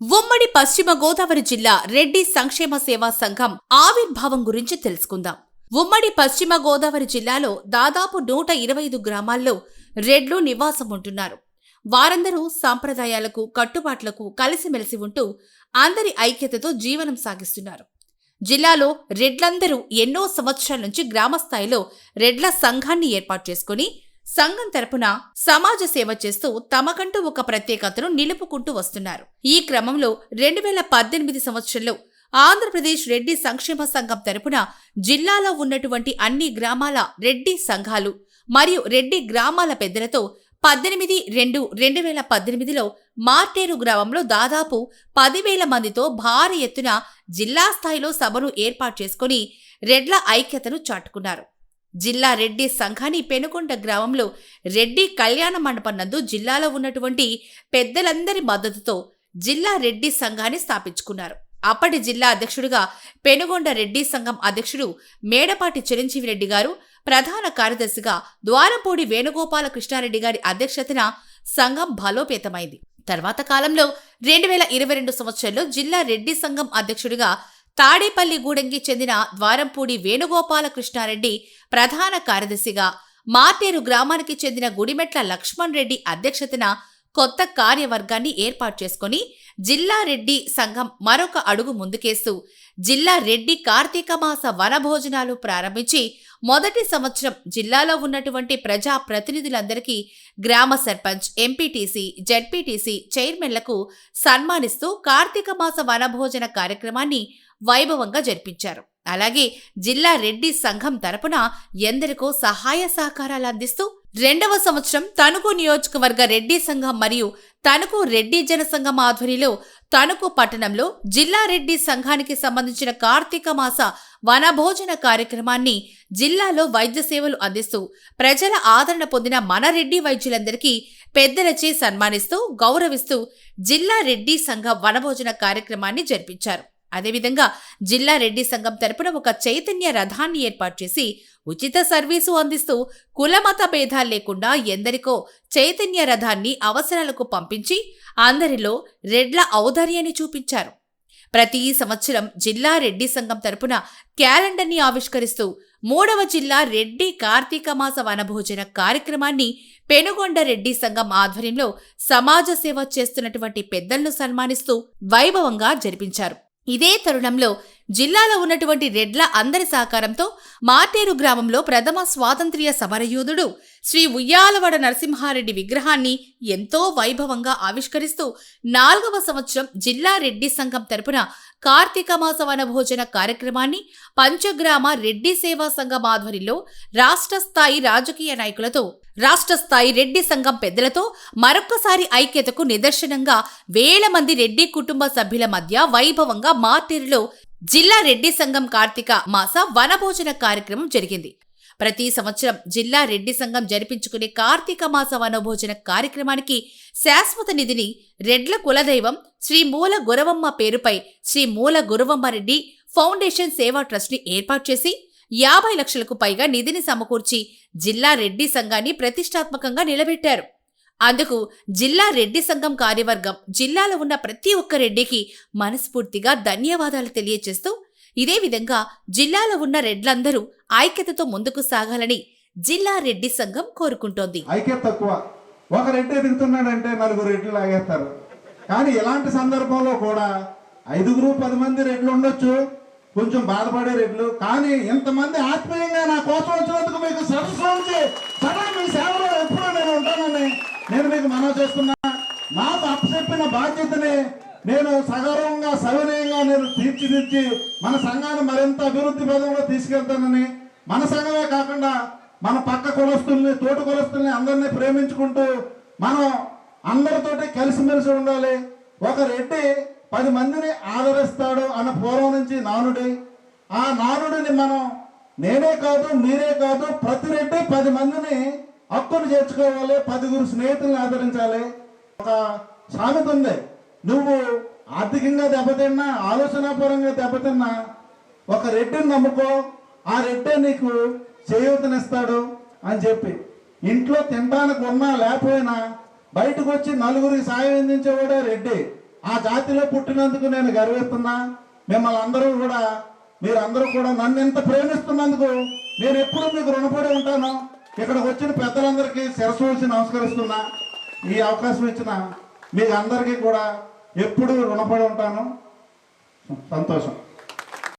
ఉమ్మడి పశ్చిమ గోదావరి జిల్లా రెడ్డి సంక్షేమ సేవా సంఘం ఆవిర్భావం గురించి తెలుసుకుందాం. ఉమ్మడి పశ్చిమ గోదావరి జిల్లాలో దాదాపు 125 గ్రామాల్లో రెడ్లు నివాసం ఉంటున్నారు. వారందరూ సాంప్రదాయాలకు, కట్టుబాట్లకు కలిసిమెలిసి ఉంటూ అందరి ఐక్యతతో జీవనం సాగిస్తున్నారు. జిల్లాలో రెడ్లందరూ ఎన్నో సంవత్సరాల నుంచి గ్రామస్థాయిలో రెడ్ల సంఘాన్ని ఏర్పాటు చేసుకుని సంఘం తరపున సమాజ సేవ చేస్తూ తమకంటూ ఒక ప్రత్యేకతను నిలుపుకుంటూ వస్తున్నారు. ఈ క్రమంలో 2018 సంవత్సరంలో ఆంధ్రప్రదేశ్ రెడ్డి సంక్షేమ సంఘం తరపున జిల్లాలో ఉన్నటువంటి అన్ని గ్రామాల రెడ్డి సంఘాలు మరియు రెడ్డి గ్రామాల పెద్దలతో 18/2/2018లో మార్టేరు గ్రామంలో దాదాపు 10,000 మందితో భారీ ఎత్తున జిల్లా స్థాయిలో సభను ఏర్పాటు చేసుకుని రెడ్ల ఐక్యతను చాటుకున్నారు. జిల్లా రెడ్డి సంఘాన్ని పెనుకొండ గ్రామంలో రెడ్డి కళ్యాణ మండపం నందు జిల్లాలో ఉన్నటువంటి పెద్దలందరి మద్దతుతో జిల్లా రెడ్డి సంఘాన్ని స్థాపించుకున్నారు. అప్పటి జిల్లా అధ్యక్షుడిగా పెనుగొండ రెడ్డి సంఘం అధ్యక్షుడు మేడపాటి చిరంజీవి రెడ్డి గారు, ప్రధాన కార్యదర్శిగా ద్వారంపూడి వేణుగోపాల కృష్ణారెడ్డి గారి అధ్యక్షతన సంఘం బలోపేతమైంది. తర్వాత కాలంలో 2022 సంవత్సరంలో జిల్లా రెడ్డి సంఘం అధ్యక్షుడిగా తాడేపల్లి గూడెంకి చెందిన ద్వారంపూడి వేణుగోపాల కృష్ణారెడ్డి ప్రధాన కార్యదర్శిగా, మార్టేరు గ్రామానికి చెందిన గుడిమెట్ల లక్ష్మణ్ రెడ్డి అధ్యక్షతన కొత్త కార్యవర్గాన్ని ఏర్పాటు చేసుకుని జిల్లా రెడ్డి సంఘం మరొక అడుగు ముందుకేస్తూ జిల్లా రెడ్డి కార్తీక మాస వనభోజనాలు ప్రారంభించి మొదటి సంవత్సరం జిల్లాలో ఉన్నటువంటి ప్రజా ప్రతినిధులందరికీ గ్రామ సర్పంచ్, ఎంపీటీసీ, జడ్పీటీసీ చైర్మన్లకు సన్మానిస్తూ కార్తీక మాస వనభోజన కార్యక్రమాన్ని వైభవంగా జరిపించారు. అలాగే జిల్లా రెడ్డి సంఘం తరపున ఎందరికో సహాయ సహకారాలు అందిస్తూ 2వ సంవత్సరం తణుకు నియోజకవర్గ రెడ్డి సంఘం మరియు తణుకు రెడ్డి జనసంఘం ఆధ్వర్యంలో తణుకు పట్టణంలో జిల్లా రెడ్డి సంఘానికి సంబంధించిన కార్తీక మాస వనభోజన కార్యక్రమాన్ని జిల్లాలో వైద్య సేవలు అందిస్తూ ప్రజల ఆదరణ పొందిన మన రెడ్డి వైద్యులందరికీ పెద్దలచే సన్మానిస్తూ గౌరవిస్తూ జిల్లా రెడ్డి సంఘ వనభోజన కార్యక్రమాన్ని జరిపించారు. అదేవిధంగా జిల్లా రెడ్డి సంఘం తరపున ఒక చైతన్య రథాన్ని ఏర్పాటు చేసి ఉచిత సర్వీసు అందిస్తూ కులమత భేదాలు లేకుండా ఎందరికో చైతన్య రథాన్ని అవసరాలకు పంపించి అందరిలో రెడ్ల ఔదార్యాన్ని చూపించారు. ప్రతి సంవత్సరం జిల్లా రెడ్డి సంఘం తరపున క్యాలెండర్ని ఆవిష్కరిస్తూ 3వ జిల్లా రెడ్డి కార్తీక మాస వనభోజన కార్యక్రమాన్ని పెనుగొండ రెడ్డి సంఘం ఆధ్వర్యంలో సమాజ సేవ చేస్తున్నటువంటి పెద్దలను సన్మానిస్తూ వైభవంగా జరిపించారు. ఇదే తరుణంలో జిల్లాలో ఉన్నటువంటి రెడ్ల అందరి సహకారంతో మార్టేరు గ్రామంలో ప్రథమ స్వాతంత్ర్య సమరయోధుడు శ్రీ ఉయ్యాలవాడ నరసింహారెడ్డి విగ్రహాన్ని ఎంతో వైభవంగా ఆవిష్కరిస్తూ 4వ సంవత్సరం జిల్లా రెడ్డి సంఘం తరపున కార్తీక మాస వనభోజన కార్యక్రమాన్ని పంచగ్రామ రెడ్డి సేవా సంఘం ఆధ్వర్యంలో రాష్ట్ర స్థాయి రాజకీయ నాయకులతో, రాష్ట్ర స్థాయి రెడ్డి సంఘం పెద్దలతో మరొక్కసారి ఐక్యతకు నిదర్శనంగా వేల మంది రెడ్డి కుటుంబ సభ్యుల మధ్య వైభవంగా మార్టేరులో జిల్లా రెడ్డి సంఘం కార్తీక మాస వనభోజన కార్యక్రమం జరిగింది. ప్రతి సంవత్సరం జిల్లా రెడ్డి సంఘం జరిపించుకునే కార్తీక మాస వనభోజన కార్యక్రమానికి శాశ్వత నిధిని రెడ్ల కులదైవం శ్రీ మూల గురవమ్మ పేరుపై శ్రీ మూల గురవమ్మ రెడ్డి ఫౌండేషన్ సేవా ట్రస్ట్ ని ఏర్పాటు చేసి 50 లక్షలకు పైగా నిధిని సమకూర్చి జిల్లా రెడ్డి సంఘాన్ని ప్రతిష్టాత్మకంగా నిలబెట్టారు. అందుకు జిల్లా రెడ్డి సంఘం కార్యవర్గం జిల్లాలో ఉన్న ప్రతి ఒక్క రెడ్డికి మనస్ఫూర్తిగా ధన్యవాదాలు తెలియజేస్తూ ఇదే విధంగా జిల్లాలో ఉన్న రెడ్లందరూ ఐక్యతతో ముందుకు సాగాలని జిల్లా రెడ్డి సంఘం కోరుకుంటోంది. ఐక్యత తక్కువ, ఒక రెడ్డి ఎదుగుతున్నాడంటే 4 రెడ్లు లాగేస్తారు. కానీ ఇలాంటి సందర్భంలో కూడా 5-10 మంది రెడ్లు ఉండొచ్చు, కొంచెం బాధపడే రెడ్లు. కానీ ఇంతమంది ఆత్మీయంగా నా కోసం వచ్చినందుకు మీకు సదా మీ సేవలో ఎప్పుడూ నేను ఉంటానని నేను మీకు మనవి చేస్తున్నా. నాకు అప్పచెప్పిన బాధ్యతని నేను సగౌరవంగా సవినయంగా నేను తీర్చిదిద్ది మన సంఘాన్ని మరింత అభివృద్ధి పదంలో తీసుకెళ్తానని, మన సంఘమే కాకుండా మన పక్క కులస్తుల్ని, తోటి కులస్తుల్ని అందరినీ ప్రేమించుకుంటూ మనం అందరితోటి కలిసిమెలిసి ఉండాలి. ఒక రెడ్డి 10 మందిని ఆదరిస్తాడు అన్న పూర్వం నుంచి నానుడి. ఆ నానుడిని మనం నేనే కాదు, మీరే కాదు, ప్రతి రెడ్డి 10 మందిని హక్కును చేర్చుకోవాలి, 10 స్నేహితుల్ని ఆదరించాలి. ఒక సామెత ఉంది, నువ్వు ఆర్థికంగా దెబ్బతిన్నా, ఆలోచనాపరంగా దెబ్బతిన్నా ఒక రెడ్డిని నమ్ముకో, ఆ రెడ్డే నీకు చేయూతనిస్తాడు అని చెప్పి. ఇంట్లో తినడానికి ఉన్నా లేకపోయినా బయటకు వచ్చి నలుగురికి సాయం అందించేవాడే రెడ్డి. ఆ జాతిలో పుట్టినందుకు నేను గర్విస్తున్నా. మిమ్మల్ని అందరూ కూడా, మీరందరూ కూడా నన్ను ఎంత ప్రేమిస్తున్నందుకు నేను ఎప్పుడూ మీకు రుణపడి ఉంటాను. ఇక్కడికి వచ్చిన పెద్దలందరికీ శిరస్సు ఉంచి నమస్కరిస్తున్నా. ఈ అవకాశం ఇచ్చిన మీకు అందరికీ కూడా ఎప్పుడూ రుణపడి ఉంటాను. సంతోషం.